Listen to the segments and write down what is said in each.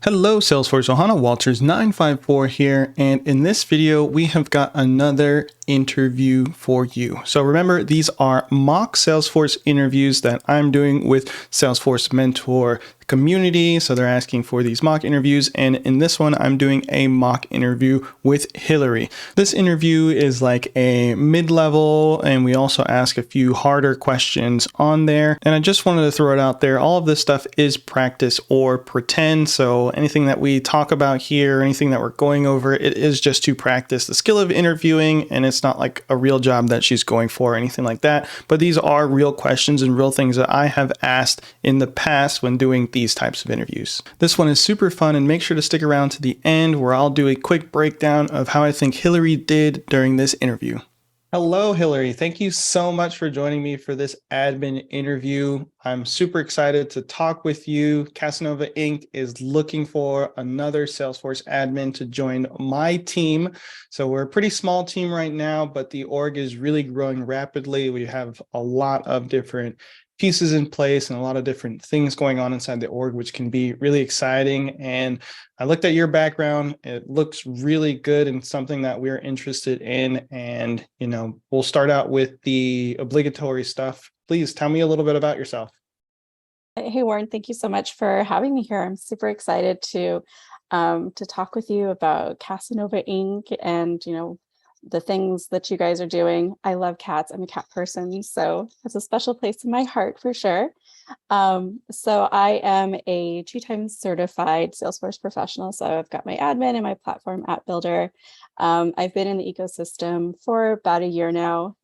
Hello, Salesforce Ohana Walters 954 here, and in this video we have got another interview for you. So remember, these are mock Salesforce interviews that I'm doing with Salesforce Mentor community. So they're asking for these mock interviews, and in this one I'm doing a mock interview with Hillary. This interview is like a mid-level, and we also ask a few harder questions on there. And I just wanted to throw it out there, all of this stuff is practice or pretend. So anything that we talk about here, anything that we're going over, it is just to practice the skill of interviewing, and it's not like a real job that she's going for or anything like that. But these are real questions and real things that I have asked in the past when doing these types of interviews. This one is super fun, and make sure to stick around to the end where I'll do a quick breakdown of how I think Hillary did during this interview. Hello, Hillary. Thank you so much for joining me for this admin interview. I'm super excited to talk with you. Casanova Inc. is looking for another Salesforce admin to join my team. So we're a pretty small team right now, but the org is really growing rapidly. We have a lot of different pieces in place and a lot of different things going on inside the org, which can be really exciting. And I looked at your background. It looks really good and something that we're interested in. And, we'll start out with the obligatory stuff. Please tell me a little bit about yourself. Hey, Warren, thank you so much for having me here. I'm super excited to talk with you about Casanova Inc. and, the things that you guys are doing. I love cats. I'm a cat person, so it's a special place in my heart for sure. So I am a 2 times certified Salesforce professional. So I've got my admin and my platform app builder. I've been in the ecosystem for about a year now.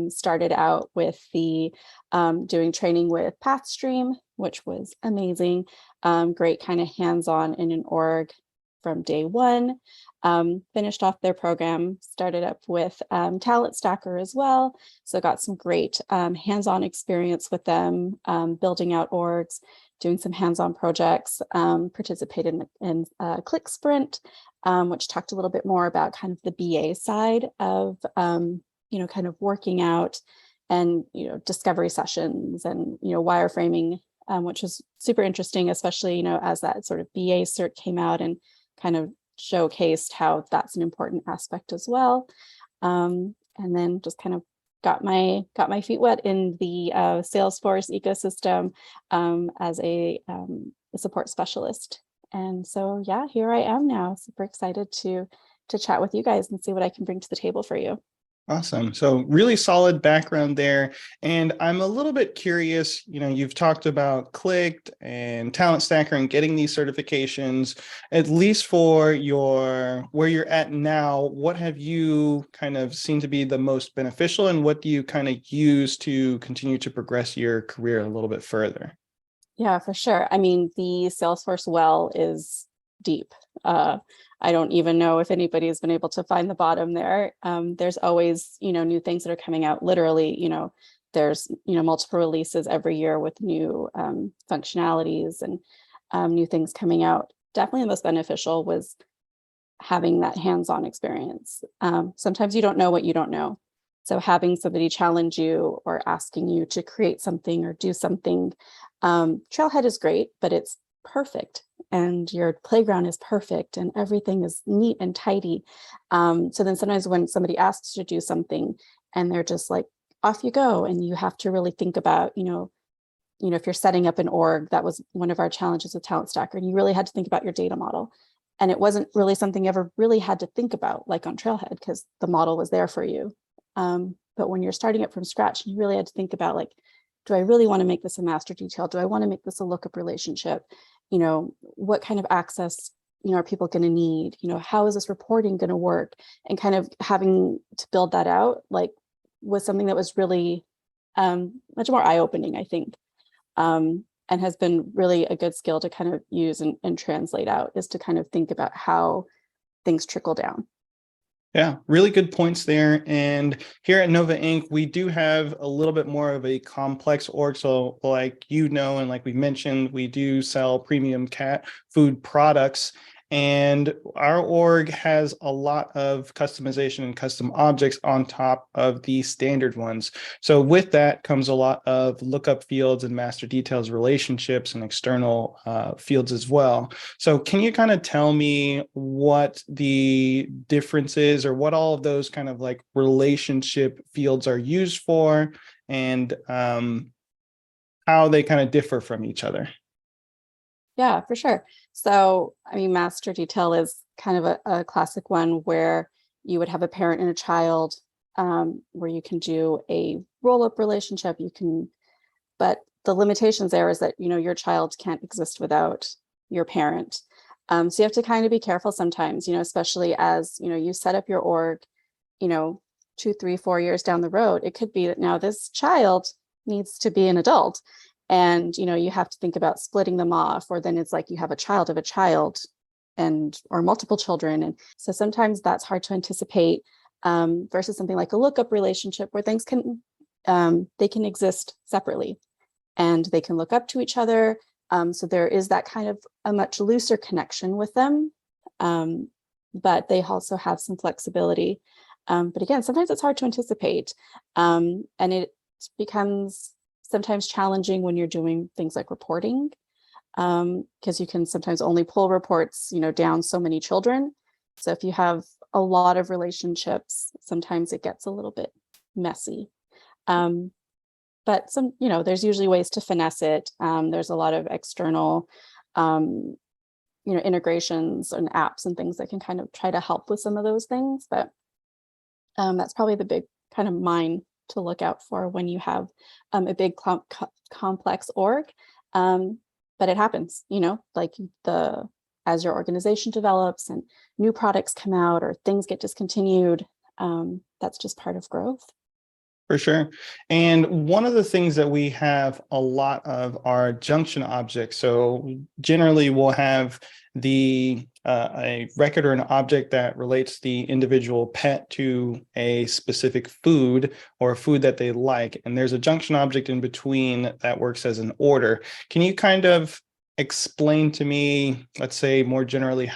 Started out with the doing training with PathStream, which was amazing. Great kind of hands-on in an org from day one. Finished off their program, started up with Talent Stacker as well. So got some great hands-on experience with them, building out orgs, doing some hands-on projects, participated in Click Sprint, which talked a little bit more about kind of the BA side of, kind of working out and, discovery sessions and, wireframing, which was super interesting, especially, as that sort of BA cert came out and kind of showcased how that's an important aspect as well. And then just kind of got my feet wet in the Salesforce ecosystem as a support specialist. And so, yeah, here I am now, super excited to chat with you guys and see what I can bring to the table for you. Awesome. So really solid background there. And I'm a little bit curious, you've talked about Clicked and Talent Stacker and getting these certifications, at least for where you're at now. What have you kind of seen to be the most beneficial, and what do you kind of use to continue to progress your career a little bit further? Yeah, for sure. I mean, the Salesforce well is deep. I don't even know if anybody has been able to find the bottom there. There's always, new things that are coming out. Literally, there's, multiple releases every year with new functionalities and new things coming out. Definitely the most beneficial was having that hands-on experience. Sometimes you don't know what you don't know. So having somebody challenge you or asking you to create something or do something, Trailhead is great, but it's perfect. And your playground is perfect and everything is neat and tidy. So then sometimes when somebody asks you to do something and they're just like, off you go. And you have to really think about, if you're setting up an org, that was one of our challenges with Talent Stacker, and you really had to think about your data model. And it wasn't really something you ever really had to think about, like on Trailhead, because the model was there for you. But when you're starting it from scratch, you really had to think about, like, do I really want to make this a master detail? Do I want to make this a lookup relationship? What kind of access, are people going to need? How is this reporting going to work? And kind of having to build that out, like, was something that was really much more eye-opening, I think, and has been really a good skill to kind of use and translate out, is to kind of think about how things trickle down. Yeah, really good points there. And here at Nova Inc., we do have a little bit more of a complex org. So and like we mentioned, we do sell premium cat food products. And our org has a lot of customization and custom objects on top of the standard ones. So with that comes a lot of lookup fields and master details relationships and external fields as well. So can you kind of tell me what the difference is, or what all of those kind of like relationship fields are used for, and how they kind of differ from each other? Yeah, for sure. So, I mean, master detail is kind of a classic one where you would have a parent and a child, where you can do a roll-up relationship. You can, but the limitations there is that, your child can't exist without your parent. So you have to kind of be careful sometimes, especially as, you set up your org, 2, 3, 4 years down the road. It could be that now this child needs to be an adult, and you have to think about splitting them off, or then it's like you have a child of a child, and or multiple children. And so sometimes that's hard to anticipate, versus something like a lookup relationship where things can they can exist separately and they can look up to each other. So there is that kind of a much looser connection with them, but they also have some flexibility. But again, sometimes it's hard to anticipate, and it becomes sometimes challenging when you're doing things like reporting, because you can sometimes only pull reports, down so many children. So if you have a lot of relationships, sometimes it gets a little bit messy. But there's usually ways to finesse it. There's a lot of external, integrations and apps and things that can kind of try to help with some of those things. But that's probably the big kind of mine to look out for when you have a big complex org. But it happens, like as your organization develops and new products come out or things get discontinued, that's just part of growth. For sure. And one of the things that we have a lot of are junction objects. So generally we'll have a record or an object that relates the individual pet to a specific food or a food that they like. And there's a junction object in between that works as an order. Can you kind of explain to me, let's say more generally,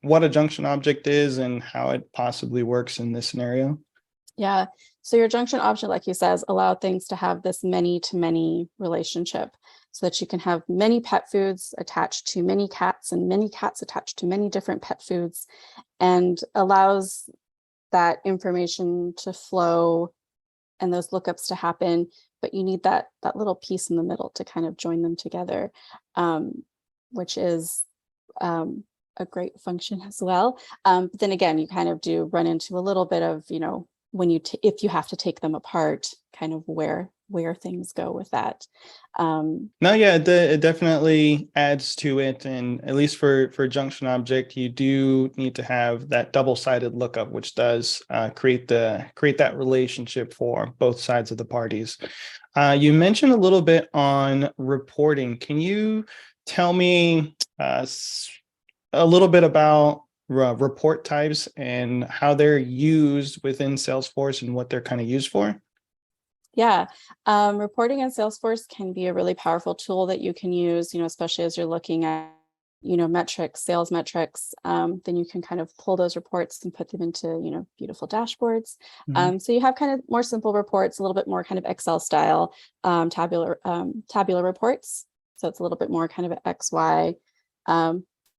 what a junction object is and how it possibly works in this scenario? Yeah. So your junction object, like you says, allow things to have this many to many relationship, so that you can have many pet foods attached to many cats and many cats attached to many different pet foods, and allows that information to flow and those lookups to happen. But you need that little piece in the middle to kind of join them together, which is a great function as well. But then again, you kind of do run into a little bit of, when if you have to take them apart, kind of where things go with that. No, yeah, it definitely adds to it. And at least for junction object, you do need to have that double-sided lookup, which does create that relationship for both sides of the parties. You mentioned a little bit on reporting. Can you tell me a little bit about report types and how they're used within Salesforce and what they're kind of used for? Yeah, reporting in Salesforce can be a really powerful tool that you can use, especially as you're looking at, metrics, sales metrics. Then you can kind of pull those reports and put them into, beautiful dashboards. Mhm. So you have kind of more simple reports, a little bit more kind of Excel style, tabular reports. So it's a little bit more kind of XY,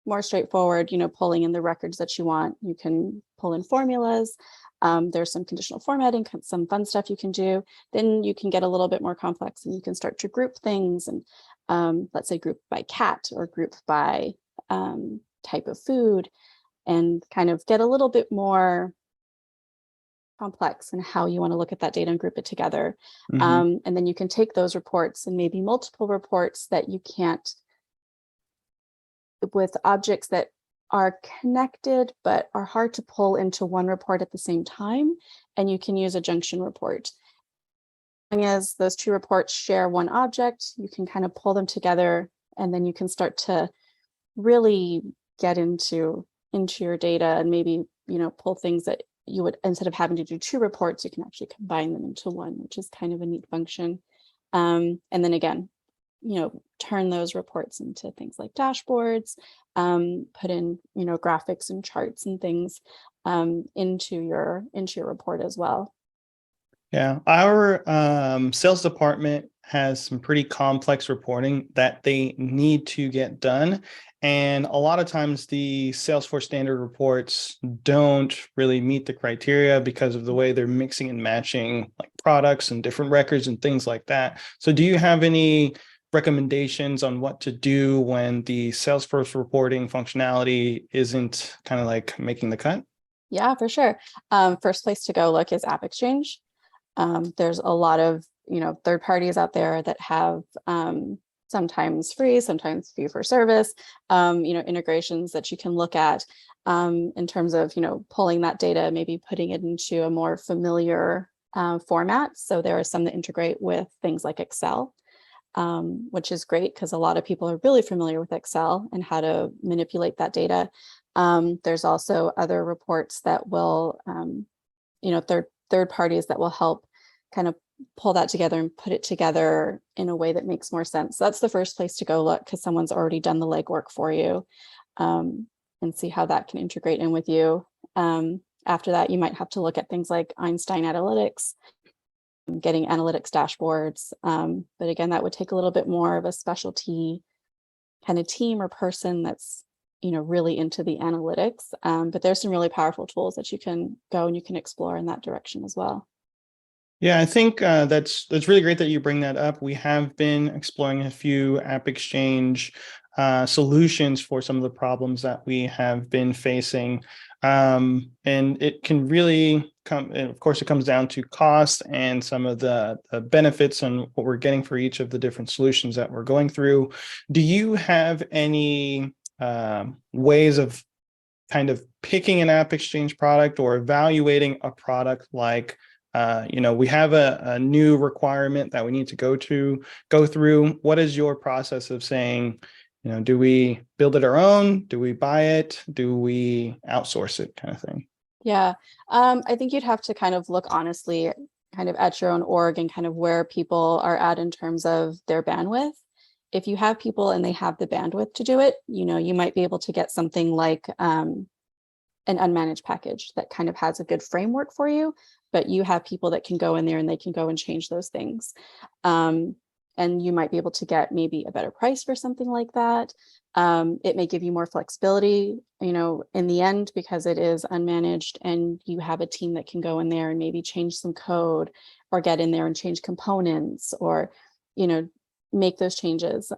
more straightforward, pulling in the records that you want. You can pull in formulas. There's some conditional formatting, some fun stuff you can do. Then you can get a little bit more complex and you can start to group things, and let's say group by cat or group by type of food, and kind of get a little bit more complex in how you want to look at that data and group it together. Mhm. And then you can take those reports and maybe multiple reports that you can't, with objects that are connected but are hard to pull into one report at the same time, and you can use a junction report. As those two reports share one object, you can kind of pull them together, and then you can start to really get into your data, and maybe pull things that you would, instead of having to do two reports, you can actually combine them into one, which is kind of a neat function. And then again, turn those reports into things like dashboards, put in, graphics and charts and things into your report as well. Yeah, our sales department has some pretty complex reporting that they need to get done. And a lot of times the Salesforce standard reports don't really meet the criteria because of the way they're mixing and matching like products and different records and things like that. So do you have any recommendations on what to do when the Salesforce reporting functionality isn't kind of like making the cut? Yeah, for sure. First place to go look is AppExchange. There's a lot of, third parties out there that have sometimes free, sometimes fee for service, integrations that you can look at in terms of, pulling that data, maybe putting it into a more familiar format. So there are some that integrate with things like Excel, which is great because a lot of people are really familiar with Excel and how to manipulate that data. There's also other reports that will, third parties that will help kind of pull that together and put it together in a way that makes more sense. So that's the first place to go look because someone's already done the legwork for you, and see how that can integrate in with you. After that, you might have to look at things like Einstein Analytics, getting analytics dashboards. But again, that would take a little bit more of a specialty kind of team or person that's really into the analytics. But there's some really powerful tools that you can go and you can explore in that direction as well. Yeah, I think that's really great that you bring that up. We have been exploring a few AppExchange solutions for some of the problems that we have been facing. And it can really come, and of course, it comes down to cost and some of the benefits and what we're getting for each of the different solutions that we're going through. Do you have any ways of kind of picking an AppExchange product or evaluating a product like we have a new requirement that we need to go through. What is your process of saying, do we build it our own? Do we buy it? Do we outsource it, kind of thing? Yeah, I think you'd have to kind of look honestly kind of at your own org and kind of where people are at in terms of their bandwidth. If you have people and they have the bandwidth to do it, you might be able to get something like an unmanaged package that kind of has a good framework for you, but you have people that can go in there and they can go and change those things. And you might be able to get maybe a better price for something like that. It may give you more flexibility, in the end, because it is unmanaged and you have a team that can go in there and maybe change some code or get in there and change components or, make those changes.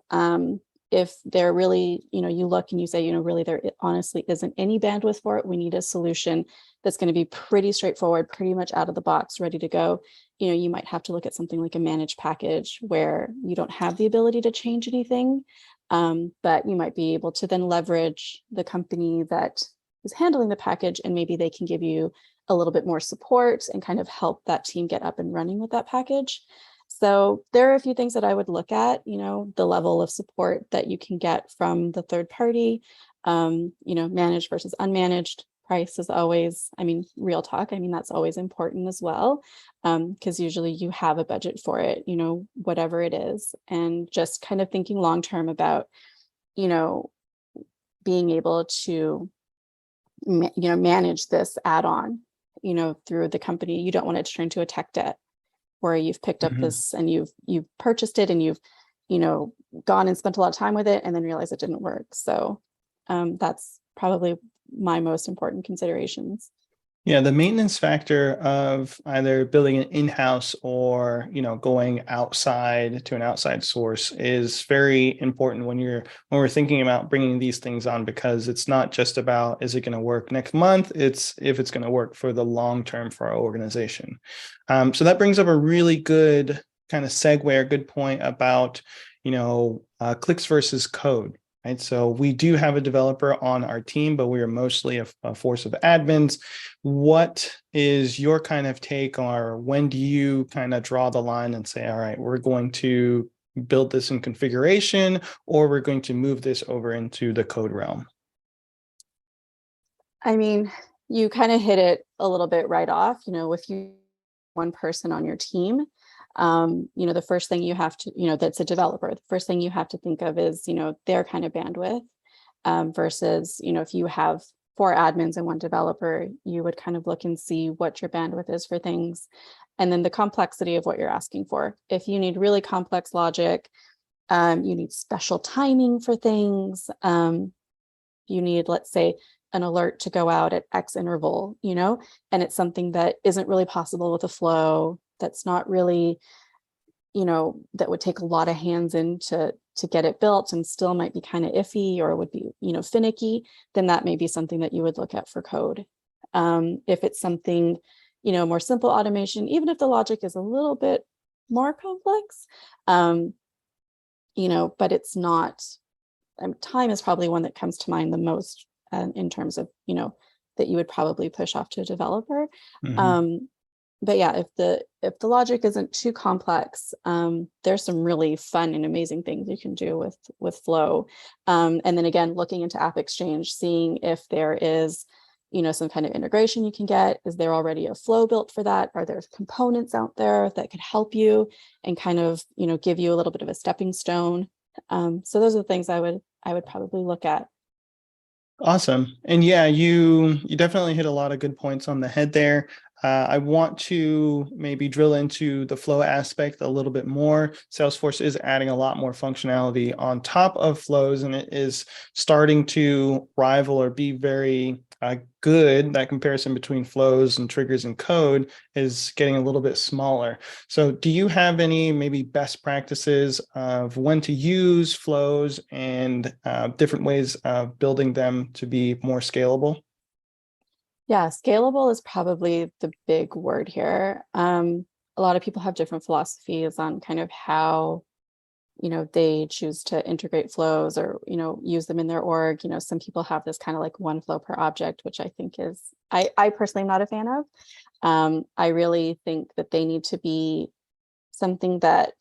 If they're really, you look and you say, really, there honestly isn't any bandwidth for it. We need a solution that's going to be pretty straightforward, pretty much out of the box, ready to go. You might have to look at something like a managed package where you don't have the ability to change anything, but you might be able to then leverage the company that is handling the package, and maybe they can give you a little bit more support and kind of help that team get up and running with that package. So there are a few things that I would look at, the level of support that you can get from the third party, managed versus unmanaged. Price is always, real talk. That's always important as well, because usually you have a budget for it, whatever it is. And just kind of thinking long term about, being able to, manage this add-on, through the company. You don't want it to turn into a tech debt where you've picked up this and you've purchased it and you've, gone and spent a lot of time with it and then realized it didn't work. So that's probably my most important considerations. Yeah, the maintenance factor of either building an in-house or, going outside to an outside source is very important when we're thinking about bringing these things on, because it's not just about, is it going to work next month? It's if it's going to work for the long term for our organization. So that brings up a really good kind of segue, a good point about, clicks versus code. Right. So we do have a developer on our team, but we are mostly a force of admins. What is your kind of take, or when do you kind of draw the line and say, all right, we're going to build this in configuration, or we're going to move this over into the code realm? You kind of hit it a little bit right off, if you one person on your team, The first thing you have to, that's a developer, the first thing you have to think of is, their kind of bandwidth, versus, if you have 4 admins and 1 developer, you would kind of look and see what your bandwidth is for things. And then the complexity of what you're asking for. If you need really complex logic, you need special timing for things. You need, let's say, an alert to go out at X interval, and it's something that isn't really possible with a flow. That's not really, that would take a lot of hands in to get it built and still might be kind of iffy or would be, finicky, then that may be something that you would look at for code. If it's something, more simple automation, even if the logic is a little bit more complex, but it's not, time is probably one that comes to mind the most in terms of, that you would probably push off to a developer. But yeah, if the logic isn't too complex, there's some really fun and amazing things you can do with Flow. And then again, looking into AppExchange, seeing if there is, some kind of integration you can get. Is there already a flow built for that? Are there components out there that could help you and kind of, give you a little bit of a stepping stone? So those are the things I would probably look at. Awesome. And yeah, you definitely hit a lot of good points on the head there. I want to maybe drill into the flow aspect a little bit more. Salesforce is adding a lot more functionality on top of flows, and it is starting to rival or be very good. That comparison between flows and triggers and code is getting a little bit smaller. So do you have any maybe best practices of when to use flows and different ways of building them to be more scalable? Yeah, scalable is probably the big word here. A lot of people have different philosophies on kind of how, they choose to integrate flows or, use them in their org. Some people have this kind of like 1 flow per object, which I think is, I personally am not a fan of. I really think that they need to be something that,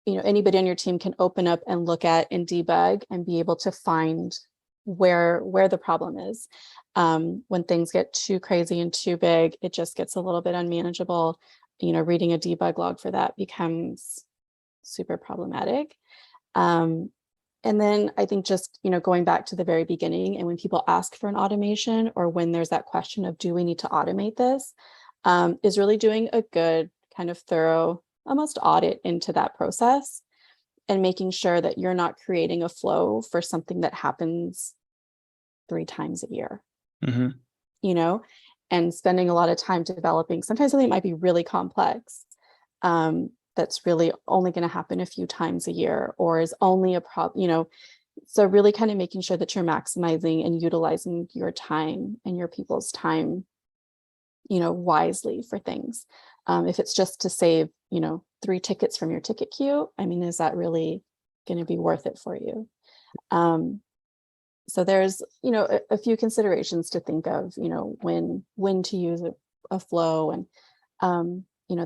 anybody on your team can open up and look at and debug and be able to find where the problem is. When things get too crazy and too big, it just gets a little bit unmanageable. Reading a debug log for that becomes super problematic. And then I think just, going back to the very beginning, and when people ask for an automation or when there's that question of, do we need to automate this, is really doing a good kind of thorough, almost audit into that process and making sure that you're not creating a flow for something that happens 3 times a year. And spending a lot of time developing, sometimes something might be really complex, that's really only going to happen a few times a year or is only a problem, so really kind of making sure that you're maximizing and utilizing your time and your people's time, wisely for things. If it's just to save, 3 tickets from your ticket queue, is that really going to be worth it for you? So there's, a few considerations to think of, when to use a flow, and,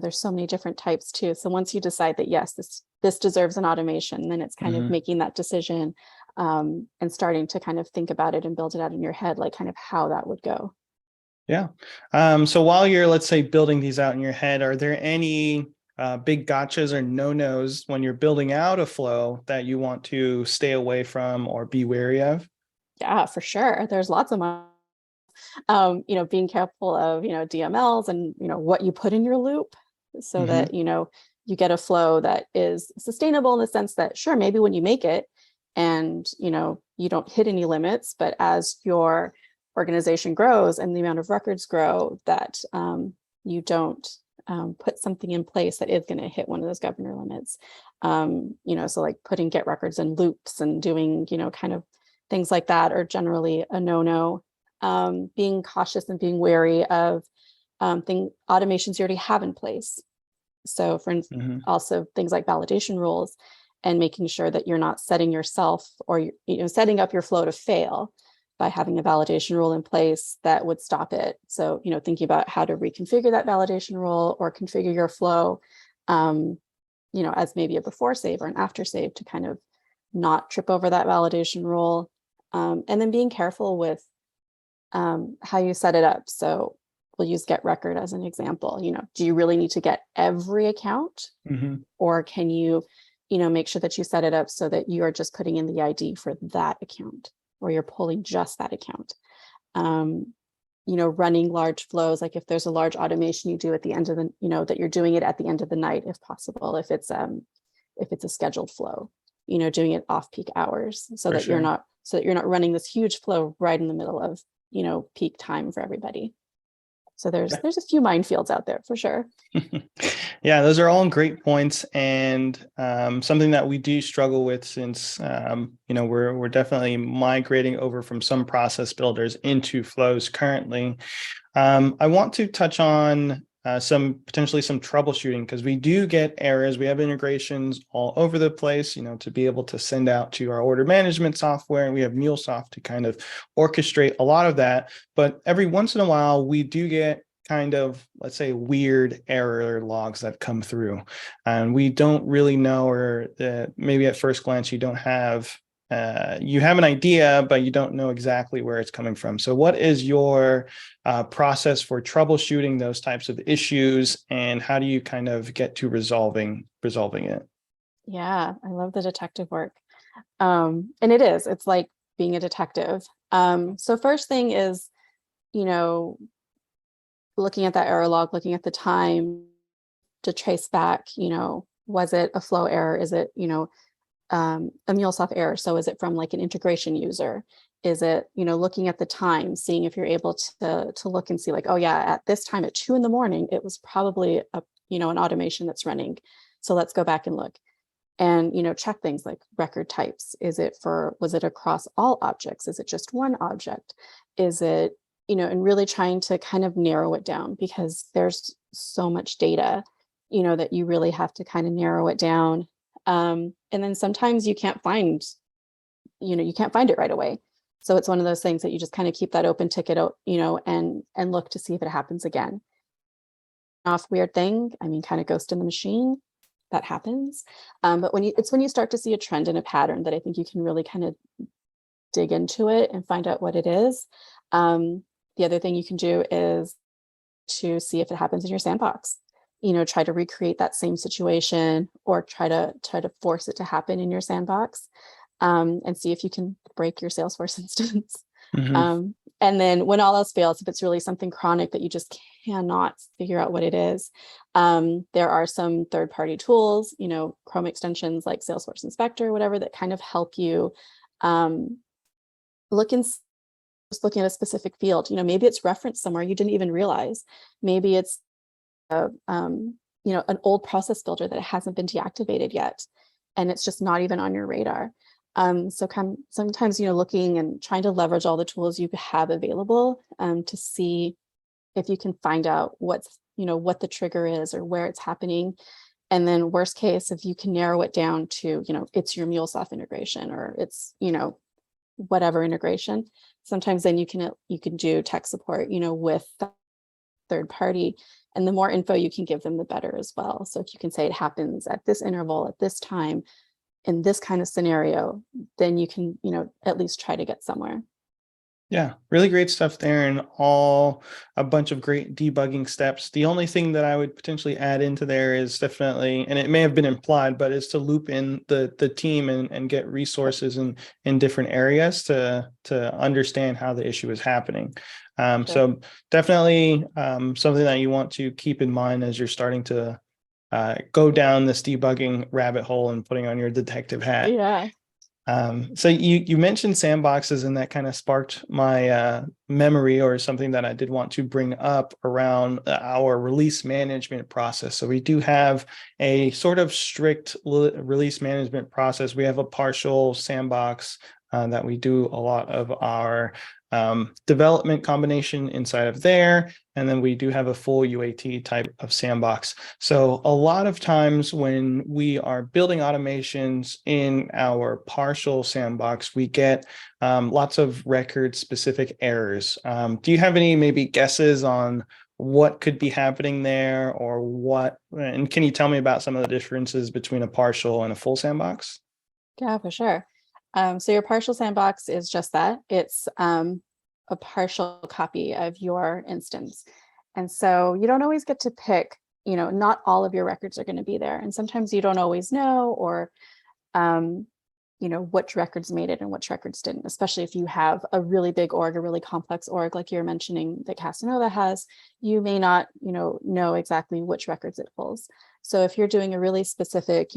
there's so many different types too. So once you decide that, yes, this deserves an automation, then it's kind of making that decision, and starting to kind of think about it and build it out in your head, like kind of how that would go. Yeah. So while you're, let's say, building these out in your head, are there any big gotchas or no-nos when you're building out a flow that you want to stay away from or be wary of? Yeah, for sure. There's lots of being careful of, DMLs and, what you put in your loop so that, you get a flow that is sustainable in the sense that, sure, maybe when you make it and, you don't hit any limits, but as your organization grows and the amount of records grow, that you don't put something in place that is going to hit one of those governor limits. So like putting get records in loops and doing, kind of things like that are generally a no-no. Being cautious and being wary of automations you already have in place. So for instance, also things like validation rules and making sure that you're not setting yourself or setting up your flow to fail by having a validation rule in place that would stop it. So, thinking about how to reconfigure that validation rule or configure your flow, as maybe a before save or an after save to kind of not trip over that validation rule. And then being careful with how you set it up. So we'll use get record as an example. Do you really need to get every account, or can you, make sure that you set it up so that you are just putting in the ID for that account, or you're pulling just that account. Running large flows, like if there's a large automation you do at the end of the, that you're doing it at the end of the night, if possible, if it's a scheduled flow, doing it off peak hours, so that you're not running this huge flow right in the middle of, peak time for everybody. So there's a few minefields out there for sure. Yeah, those are all great points, and something that we do struggle with, since we're definitely migrating over from some process builders into flows currently. I want to touch on potentially some troubleshooting, because we do get errors. We have integrations all over the place, to be able to send out to our order management software, and we have MuleSoft to kind of orchestrate a lot of that. But every once in a while, we do get kind of, let's say, weird error logs that come through, and we don't really know, or maybe at first glance you don't have you have an idea, but you don't know exactly where it's coming from. So what is your process for troubleshooting those types of issues, and how do you kind of get to resolving it? Yeah, I love the detective work. And it's like being a detective. So first thing is, looking at that error log, looking at the time to trace back, was it a flow error? Is it, a MuleSoft error? So is it from like an integration user? Is it, looking at the time, seeing if you're able to look and see like, oh yeah, at this time at 2 a.m, it was probably an automation that's running. So let's go back and look and, check things like record types. Was it across all objects? Is it just one object? Is it, and really trying to kind of narrow it down, because there's so much data, that you really have to kind of narrow it down. And then sometimes you can't find it right away. So it's one of those things that you just kind of keep that open ticket, and look to see if it happens again. Off weird thing, kind of ghost in the machine, that happens. But when you start to see a trend and a pattern, that I think you can really kind of dig into it and find out what it is. The other thing you can do is to see if it happens in your sandbox. Try to recreate that same situation, or try to force it to happen in your sandbox, and see if you can break your Salesforce instance. And then when all else fails, if it's really something chronic that you just cannot figure out what it is, there are some third-party tools, Chrome extensions like Salesforce Inspector, whatever, that kind of help you just looking at a specific field. Maybe it's referenced somewhere you didn't even realize. Maybe it's an old process builder that hasn't been deactivated yet, and it's just not even on your radar. So sometimes, looking and trying to leverage all the tools you have available, to see if you can find out what the trigger is or where it's happening. And then worst case, if you can narrow it down to, it's your MuleSoft integration, or it's, whatever integration, sometimes then you can do tech support, with the third party. And the more info you can give them, the better as well. So if you can say it happens at this interval, at this time, in this kind of scenario, then you can, at least try to get somewhere. Yeah, really great stuff there, and all a bunch of great debugging steps. The only thing that I would potentially add into there is definitely, and it may have been implied, but is to loop in the team and get resources in different areas to understand how the issue is happening. So definitely something that you want to keep in mind as you're starting to go down this debugging rabbit hole and putting on your detective hat. Yeah. So you mentioned sandboxes, and that kind of sparked my memory, or something that I did want to bring up around our release management process. So we do have a sort of strict release management process. We have a partial sandbox that we do a lot of our development combination inside of there. And then we do have a full UAT type of sandbox. So a lot of times when we are building automations in our partial sandbox, we get lots of record specific errors. Do you have any maybe guesses on what could be happening there, or what, and can you tell me about some of the differences between a partial and a full sandbox? Yeah, for sure. So your partial sandbox is just that. It's a partial copy of your instance. And so you don't always get to pick, not all of your records are going to be there. And sometimes you don't always know, or, which records made it and which records didn't, especially if you have a really big org, a really complex org, like you're mentioning that Casanova has, you may not, know exactly which records it pulls. So if you're doing a really specific,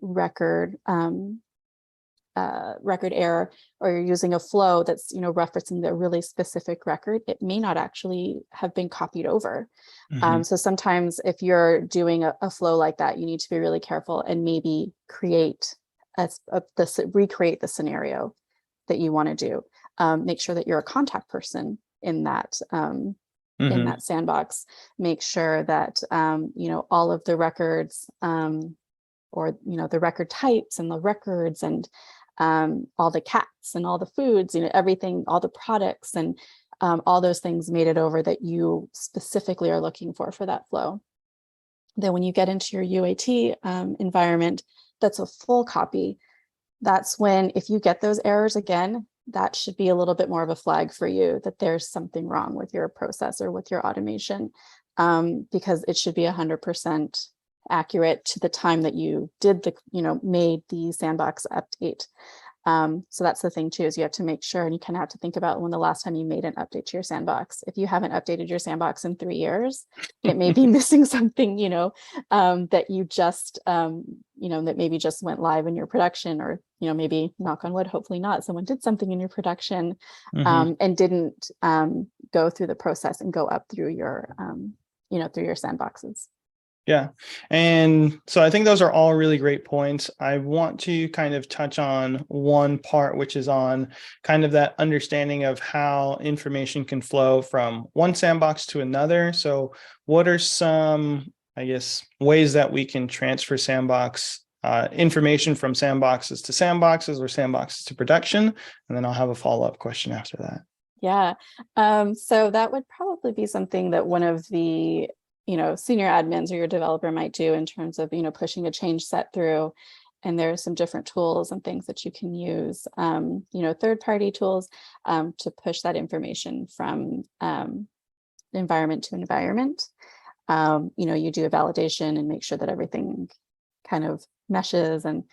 record, record error, or you're using a flow that's referencing the really specific record, it may not actually have been copied over. So sometimes if you're doing a flow like that, you need to be really careful and maybe recreate the scenario that you want to do. Make sure that you're a contact person in that in that sandbox. Make sure that all of the records, or the record types and the records, and all the cats and all the foods, everything, all the products, and all those things made it over that you specifically are looking for that flow. Then when you get into your UAT environment, that's a full copy. That's when, if you get those errors again, that should be a little bit more of a flag for you that there's something wrong with your process or with your automation, because it should be 100% accurate to the time that you did made the sandbox update. So that's the thing too, is you have to make sure, and you kind of have to think about when the last time you made an update to your sandbox. If you haven't updated your sandbox in 3 years, it may be missing something, that you just, that maybe just went live in your production, or, maybe, knock on wood, hopefully not, someone did something in your production, and didn't go through the process and go up through your, through your sandboxes. Yeah. And so I think those are all really great points. I want to kind of touch on one part, which is on kind of that understanding of how information can flow from one sandbox to another. So what are some, I guess, ways that we can transfer sandbox information from sandboxes to sandboxes, or sandboxes to production? And then I'll have a follow-up question after that. Yeah. So that would probably be something that one of the senior admins or your developer might do, in terms of, pushing a change set through. And there are some different tools and things that you can use, third-party tools, to push that information from environment to environment. You do a validation and make sure that everything kind of meshes and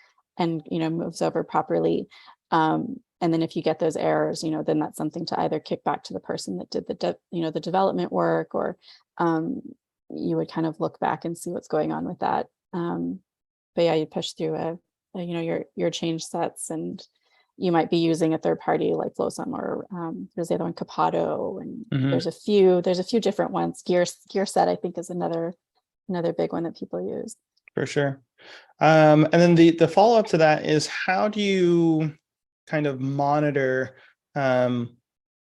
moves over properly. And then if you get those errors, then that's something to either kick back to the person that did the development work, or you would kind of look back and see what's going on with that. But yeah, you push through your change sets, and you might be using a third party like Flowsum, or there's the other one, Capado, and there's a few different ones. Gearset, I think, is another big one that people use. For sure. And then the follow-up to that is, how do you kind of monitor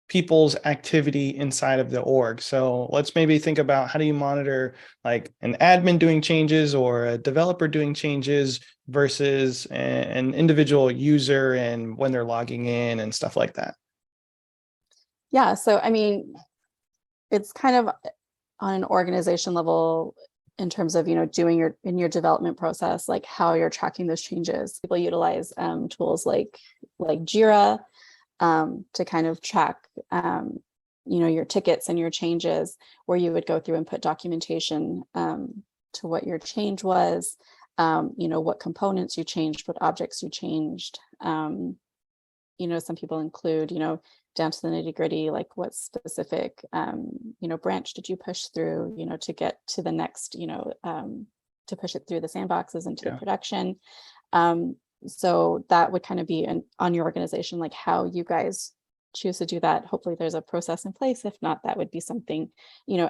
people's activity inside of the org? So let's maybe think about, how do you monitor like an admin doing changes or a developer doing changes versus an individual user, and when they're logging in and stuff like that? Yeah. So, I mean, it's kind of on an organization level, in terms of, doing in your development process, like how you're tracking those changes. People utilize tools like Jira, to kind of track, your tickets and your changes, where you would go through and put documentation to what your change was, what components you changed, what objects you changed. Some people include, down to the nitty-gritty, like what specific, branch did you push through, to get to the next, to push it through the sandboxes into production. So that would kind of be on your organization, like how you guys choose to do that. Hopefully there's a process in place. If not, that would be something,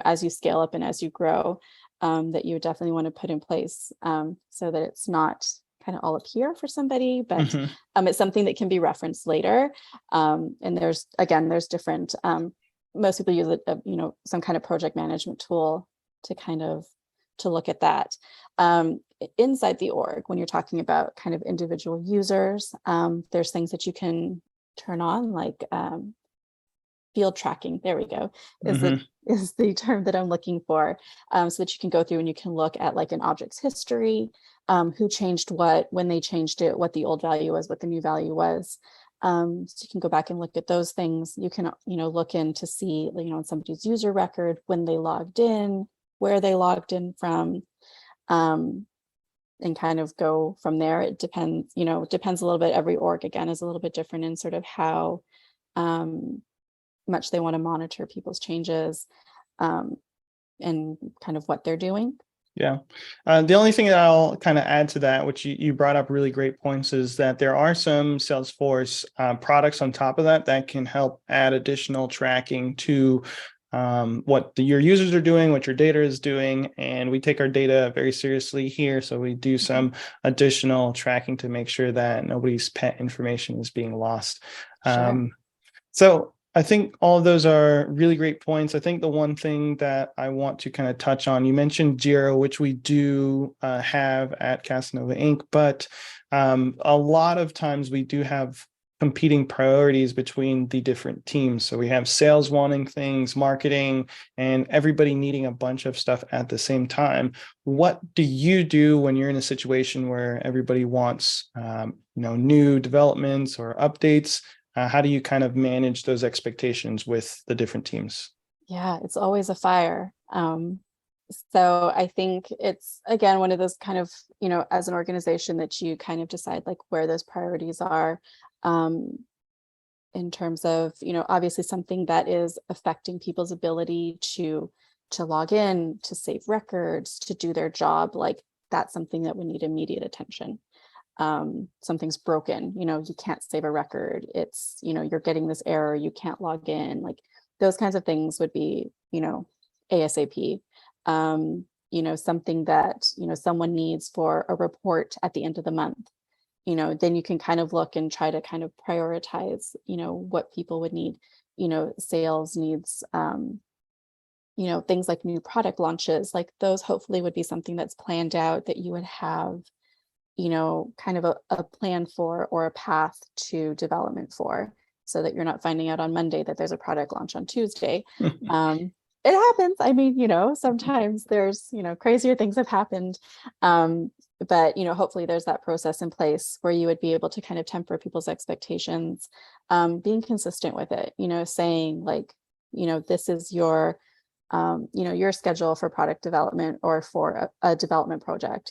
as you scale up and as you grow, that you would definitely want to put in place, so that it's not kind of all up here for somebody, but it's something that can be referenced later. And there's different, most people use some kind of project management tool to kind of to look at that. Inside the org, when you're talking about kind of individual users, there's things that you can turn on, like field tracking. There we go. Is the term that I'm looking for, so that you can go through and you can look at like an object's history, who changed what, when they changed it, what the old value was, what the new value was. So you can go back and look at those things. You can, look in to see, in somebody's user record, when they logged in, where they logged in from, and kind of go from there. It depends, depends a little bit. Every org, again, is a little bit different in sort of how much they want to monitor people's changes, and kind of what they're doing. Yeah. The only thing that I'll kind of add to that, which you brought up really great points, is that there are some Salesforce products on top of that can help add additional tracking to what your users are doing, what your data is doing. And we take our data very seriously here. So we do some additional tracking to make sure that nobody's pet information is being lost. Sure. So I think all of those are really great points. I think the one thing that I want to kind of touch on, you mentioned Jira, which we do have at Casanova Inc., but a lot of times we do have competing priorities between the different teams. So we have sales wanting things, marketing, and everybody needing a bunch of stuff at the same time. What do you do when you're in a situation where everybody wants new developments or updates? How do you kind of manage those expectations with the different teams? Yeah, it's always a fire. So I think it's, again, one of those kind of, as an organization, that you kind of decide like where those priorities are, in terms of, obviously something that is affecting people's ability to log in, to save records, to do their job. Like, that's something that would need immediate attention. Something's broken, you can't save a record. It's, you're getting this error, you can't log in. Like, those kinds of things would be, ASAP. Something that, someone needs for a report at the end of the month, then you can kind of look and try to kind of prioritize, what people would need. Sales needs, things like new product launches, like those hopefully would be something that's planned out, that you would have, kind of a plan for, or a path to development for, so that you're not finding out on Monday that there's a product launch on Tuesday. It happens. I mean, sometimes there's, crazier things have happened. But, hopefully there's that process in place where you would be able to kind of temper people's expectations, being consistent with it, saying like, this is your, your schedule for product development, or for a development project,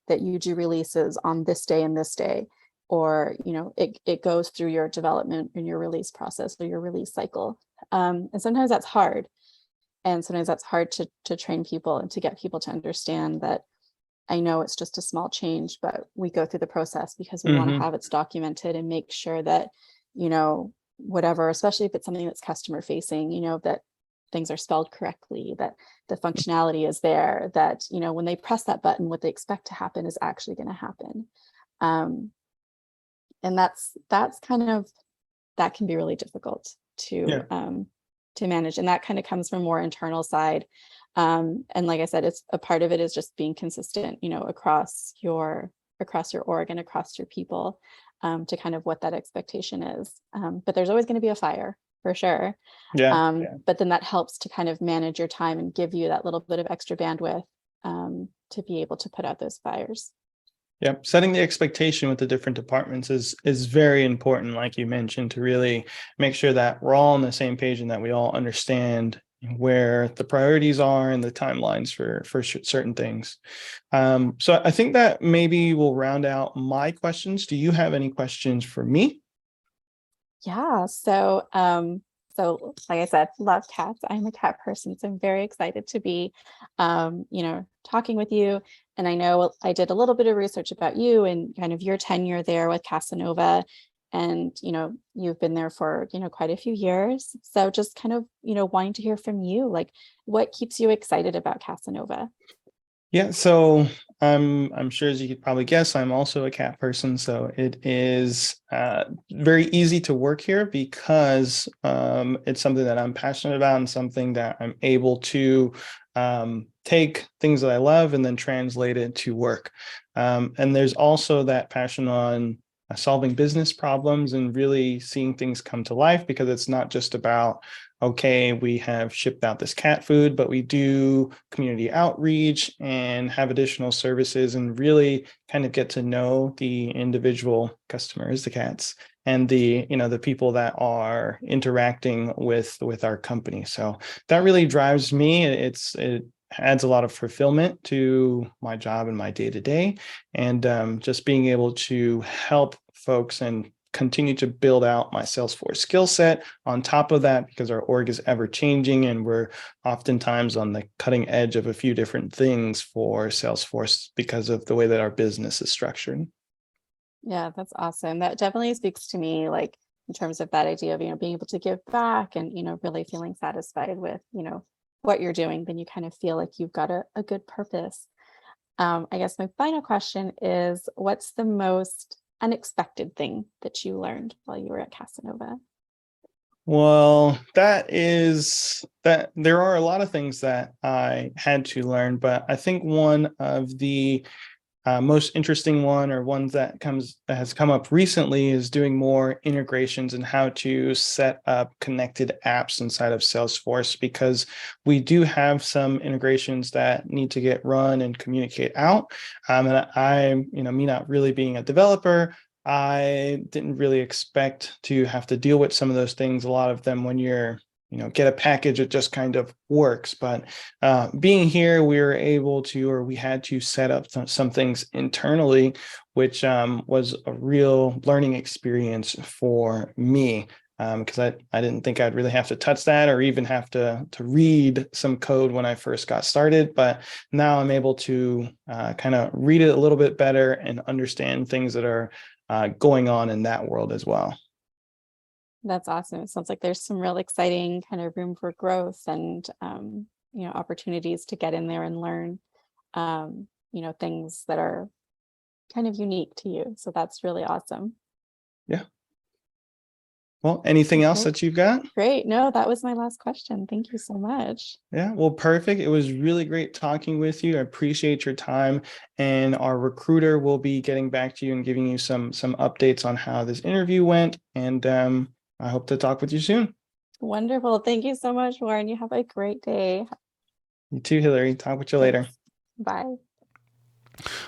that you do releases on this day and this day, or, it goes through your development and your release process, or your release cycle. And sometimes that's hard. And sometimes that's hard to train people and to get people to understand that, I know it's just a small change, but we go through the process because we want to have it documented and make sure that, whatever, especially if it's something that's customer facing, that things are spelled correctly, that the functionality is there, that, when they press that button, what they expect to happen is actually going to happen. And that's kind of, that can be really difficult to manage. And that kind of comes from more internal side. And like I said, it's a part of it is just being consistent, across your org and across your people, to kind of what that expectation is. But there's always going to be a fire, for sure. But then that helps to kind of manage your time and give you that little bit of extra bandwidth, to be able to put out those fires. Yep. Setting the expectation with the different departments is very important, like you mentioned, to really make sure that we're all on the same page and that we all understand where the priorities are and the timelines for certain things. So I think that maybe we'll round out my questions. Do you have any questions for me? Yeah. So like I said, love cats. I'm a cat person, so I'm very excited to be, talking with you. And I know I did a little bit of research about you and kind of your tenure there with Casanova. And, you've been there for, quite a few years. So just kind of, wanting to hear from you, like, what keeps you excited about Casanova? Yeah, so I'm sure, as you could probably guess, I'm also a cat person. So it is very easy to work here because it's something that I'm passionate about and something that I'm able to take things that I love and then translate it to work. And there's also that passion on solving business problems and really seeing things come to life, because it's not just about, okay, we have shipped out this cat food, but we do community outreach and have additional services and really kind of get to know the individual customers, the cats, and the, the people that are interacting with our company. So that really drives me. It adds a lot of fulfillment to my job and my day to day, and just being able to help folks and continue to build out my Salesforce skill set on top of that, because our org is ever changing and we're oftentimes on the cutting edge of a few different things for Salesforce because of the way that our business is structured. Yeah, that's awesome. That definitely speaks to me, like in terms of that idea of, being able to give back and, really feeling satisfied with, what you're doing, then you kind of feel like you've got a good purpose. I guess my final question is, what's the most unexpected thing that you learned while you were at Casanova? Well, that is that there are a lot of things that I had to learn, but I think one of the most interesting one, or ones that has come up recently, is doing more integrations and how to set up connected apps inside of Salesforce, because we do have some integrations that need to get run and communicate out. And me not really being a developer, I didn't really expect to have to deal with some of those things. A lot of them, when you're get a package, it just kind of works. But being here, we were able to, or we had to set up some things internally, which was a real learning experience for me, because I didn't think I'd really have to touch that or even have to read some code when I first got started. But now I'm able to kind of read it a little bit better and understand things that are going on in that world as well. That's awesome. It sounds like there's some real exciting kind of room for growth and, opportunities to get in there and learn, things that are kind of unique to you. So that's really awesome. Yeah. Well, anything else Okay, that you've got? great. No, that was my last question. Thank you so much. Yeah, well, perfect. It was really great talking with you. I appreciate your time, and our recruiter will be getting back to you and giving you some updates on how this interview went. And I hope to talk with you soon. Wonderful. Thank you so much, Warren. You have a great day. You too, Hillary. Talk with you later. Thanks. Bye.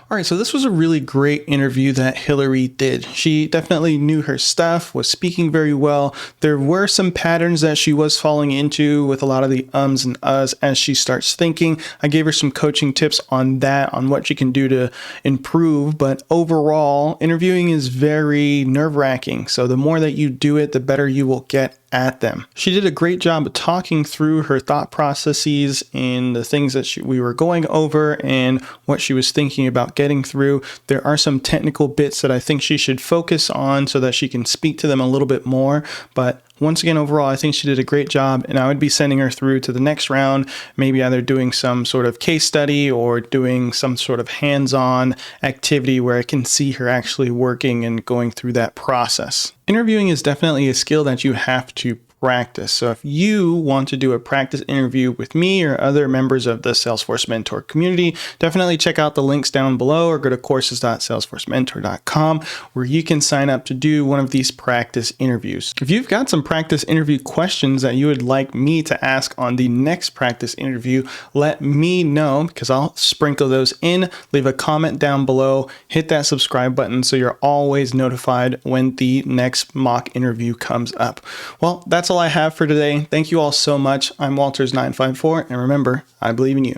All right, so this was a really great interview that Hillary did. She definitely knew her stuff, was speaking very well. There were some patterns that she was falling into with a lot of the ums and uhs as she starts thinking. I gave her some coaching tips on that, on what she can do to improve. But overall, interviewing is very nerve-wracking. So the more that you do it, the better you will get at them. She did a great job of talking through her thought processes and the things that we were going over and what she was thinking about getting through. There are some technical bits that I think she should focus on so that she can speak to them a little bit more. But once again, overall, I think she did a great job, and I would be sending her through to the next round, maybe either doing some sort of case study or doing some sort of hands-on activity where I can see her actually working and going through that process. Interviewing is definitely a skill that you have to practice. So if you want to do a practice interview with me or other members of the Salesforce Mentor community, definitely check out the links down below or go to courses.salesforcementor.com where you can sign up to do one of these practice interviews. If you've got some practice interview questions that you would like me to ask on the next practice interview, let me know, because I'll sprinkle those in. Leave a comment down below, hit that subscribe button so you're always notified when the next mock interview comes up. Well, that's all I have for today. Thank you all so much. I'm Walters954, and remember, I believe in you.